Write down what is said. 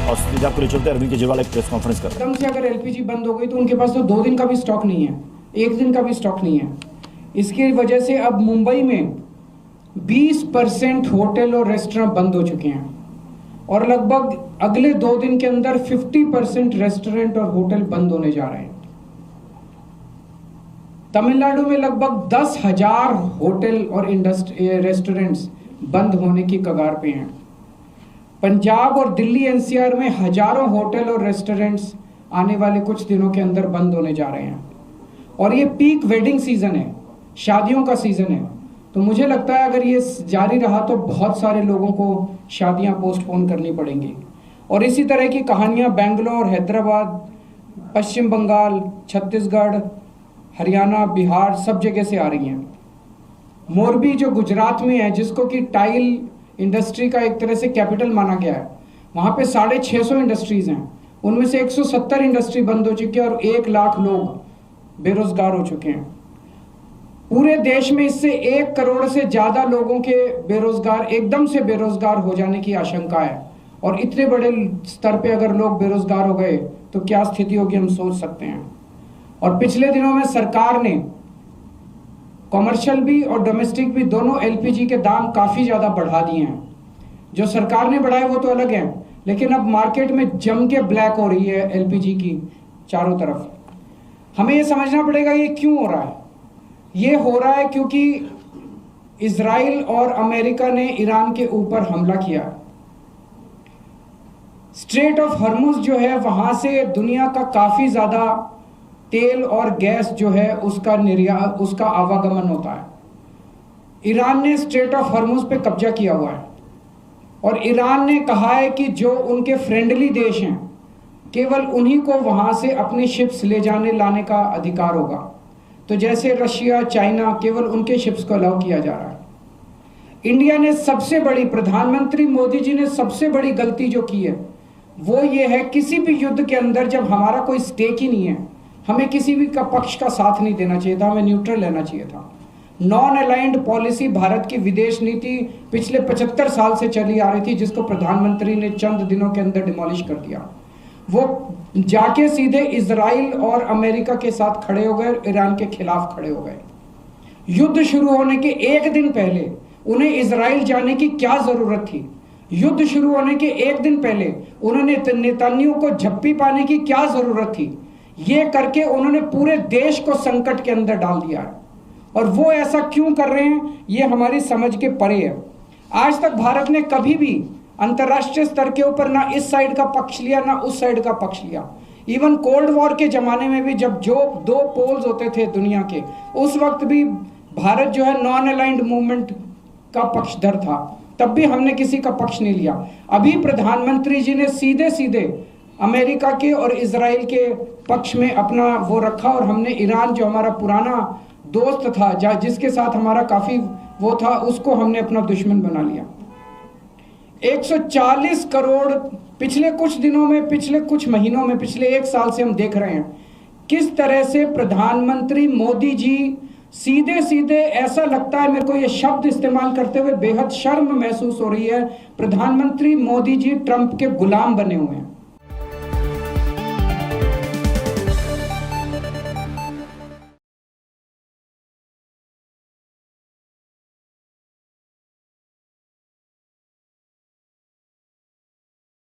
और सीधा पूरे चलते अरविंद केजरीवाल एक प्रेस कॉन्फ्रेंस कर एकदम से अगर एलपीजी बंद हो गई तो उनके पास तो 2 दिन का भी स्टॉक नहीं है, 1 दिन का भी स्टॉक नहीं है। इसकी वजह से अब मुंबई में 20% होटल और रेस्टोरेंट बंद हो चुके हैं और लगभग अगले 2 दिन के अंदर 50% रेस्टोरेंट और होटल बंद होने जा रहे हैं। तमिलनाडु में लगभग 10,000 होटल और रेस्टोरेंट्स बंद होने की कगार पे हैं। पंजाब और दिल्ली एनसीआर में हजारों होटल और रेस्टोरेंट्स आने वाले कुछ दिनों के अंदर बंद होने जा रहे हैं और ये पीक वेडिंग सीजन है, शादियों का सीजन है। तो मुझे लगता है अगर ये जारी रहा तो बहुत सारे लोगों को शादियां पोस्टपोन करनी पड़ेंगी। और इसी तरह की कहानियां बेंगलोर, हैदराबाद, पश्चिम बंगाल, छत्तीसगढ़, हरियाणा, बिहार सब जगह से आ रही हैं। मोरबी जो गुजरात में है, जिसको कि टाइल इंडस्ट्री का एक तरह से कैपिटल माना गया है, वहाँ पे 650 इंडस्ट्रीज हैं। उनमें से 170 इंडस्ट्री बंद हो चुकी है और 1 लाख लोग बेरोजगार हो चुके हैं। पूरे देश में इससे 1 करोड़ से ज्यादा लोगों के एकदम से बेरोजगार हो जाने की आशंका है। और इतने बड़े स्तर पे अगर लोग बेरोजगार हो गए तो क्या स्थिति होगी, हम सोच सकते हैं। और पिछले दिनों में सरकार ने कॉमर्शियल भी और डोमेस्टिक भी दोनों एलपीजी के दाम काफी ज्यादा बढ़ा दिए हैं। जो सरकार ने बढ़ाए वो तो अलग है, लेकिन अब मार्केट में जम के ब्लैक हो रही है एलपीजी की चारों तरफ। हमें ये समझना पड़ेगा ये क्यों हो रहा है। ये हो रहा है क्योंकि इजराइल और अमेरिका ने ईरान के ऊपर हमला किया। स्ट्रेट ऑफ हॉर्मुज जो है, वहां से दुनिया का काफी ज्यादा तेल और गैस जो है उसका आवागमन होता है। ईरान ने स्ट्रेट ऑफ हॉर्मुज पे कब्जा किया हुआ है और ईरान ने कहा है कि जो उनके फ्रेंडली देश हैं केवल उन्हीं को वहां से अपनी शिप्स ले जाने लाने का अधिकार होगा। तो जैसे रशिया, चाइना, केवल उनके शिप्स को अलाउ किया जा रहा है। इंडिया ने सबसे बड़ी, प्रधानमंत्री मोदी जी ने सबसे बड़ी गलती जो की है वो ये है, किसी भी युद्ध के अंदर जब हमारा कोई स्टेक ही नहीं है, हमें किसी भी का पक्ष का साथ नहीं देना चाहिए था, हमें न्यूट्रल रहना चाहिए था। नॉन अलाइंड पॉलिसी भारत की विदेश नीति पिछले 75 साल से चली आ रही थी, जिसको प्रधानमंत्री ने चंद दिनों के अंदर डिमोलिश कर दिया। वो जाके सीधे इजराइल और अमेरिका के साथ खड़े हो गए, ईरान के खिलाफ खड़े हो गए। युद्ध शुरू होने के 1 दिन पहले उन्हें इजराइल जाने की क्या जरूरत थी? युद्ध शुरू होने के 1 दिन पहले उन्होंने नेतन्याहू को झप्पी पाने की क्या जरूरत थी? ये करके उन्होंने पूरे देश को संकट के अंदर डाल दिया है। और वो ऐसा क्यों कर रहे हैं ये हमारी समझ के परे है। आज तक भारत ने कभी भी अंतर्राष्ट्रीय स्तर के ऊपर ना इस साइड का पक्ष लिया ना उस साइड का पक्ष लिया। इवन कोल्ड वॉर के जमाने में भी जब जो 2 पोल्स होते थे दुनिया के, उस वक्त भी भारत जो है नॉन अलाइंड मूवमेंट का पक्षधर था, तब भी हमने किसी का पक्ष नहीं लिया। अभी प्रधानमंत्री जी ने सीधे सीधे अमेरिका के और इजराइल के पक्ष में अपना वो रखा और हमने ईरान जो हमारा पुराना दोस्त था, जिसके साथ हमारा काफी वो था, उसको हमने अपना दुश्मन बना लिया। 140 करोड़ पिछले कुछ दिनों में, पिछले कुछ महीनों में, पिछले 1 साल से हम देख रहे हैं किस तरह से प्रधानमंत्री मोदी जी सीधे सीधे, ऐसा लगता है मेरे को ये शब्द इस्तेमाल करते हुए बेहद शर्म महसूस हो रही है, प्रधानमंत्री मोदी जी ट्रंप के गुलाम बने हुए हैं।